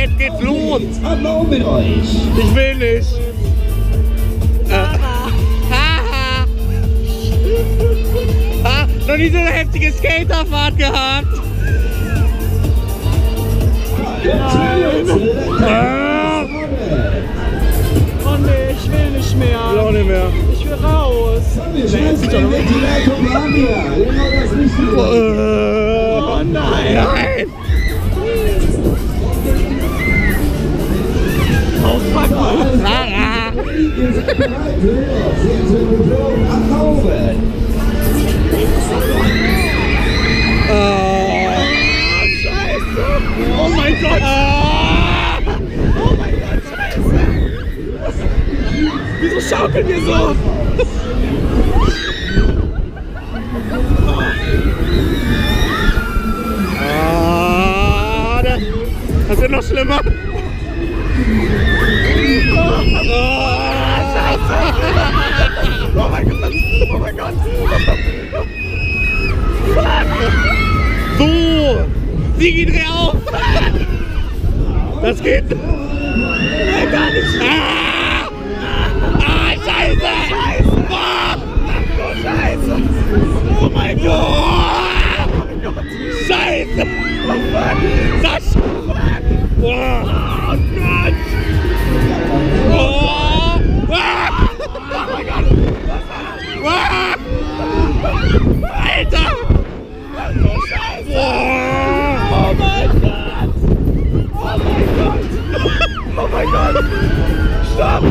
jetzt geht's los. Hallo mit euch. Ich will nicht. Noch nie so eine heftige Skaterfahrt gehabt. Oh nee, ich will nicht mehr. Ich auch nicht mehr. Ich will raus. Oh nein. Nein. Oh fuck, Mann. Scheiße. Oh mein Gott. Oh mein Gott, scheiße. Wieso schaukeln wir so? Das wird noch schlimmer. Scheiße. Oh mein Gott. Oh mein Gott. So. Sigi, dreh auf. Das geht. Nee, gar nicht. Scheiße. Scheiße. Oh, Scheiße. Oh mein Gott. Scheiße. Oh fuck. Das. Oh Gott. Oh mein Gott. Alter. Oh Scheiße. Oh mein Gott. Oh mein Gott. Oh mein Gott. Stopp.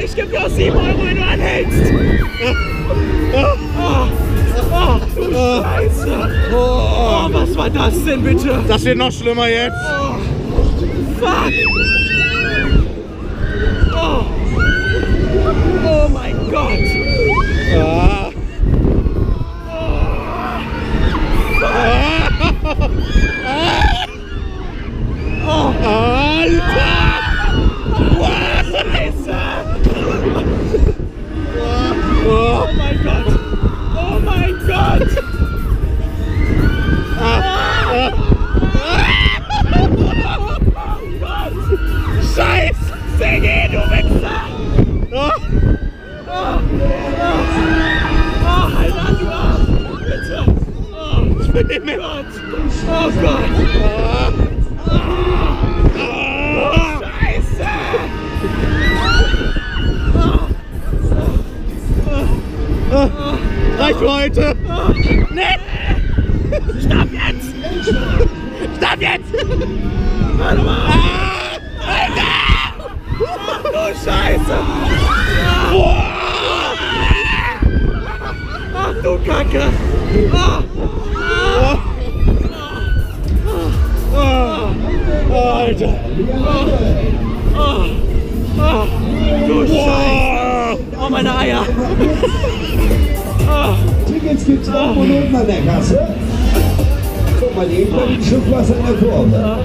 Ich geb dir auch 7 €, wenn du anhältst. Du Scheiße. Oh, was war das denn bitte? Das wird noch schlimmer jetzt. Oh, fuck. Oh. Oh mein Gott. Ah. Oh. Alter. Scheiße. Oh mein Gott. Oh mein Gott. Scheiße. Sigi, du Wichser. Halt an, du Arsch. Bitte. Ich bin nicht mehr. Oh Gott. Scheiße. Reicht für heute. Nee. Stopp jetzt. Stopp jetzt. Warte mal. Alter. Du Scheiße. Ach du Kacke. Alter. Du Scheiße. Oh, meine Eier. Tickets gibt's auch und unten an der Kasse. Guck mal, eben ein Schluck Wasser in der Kurve.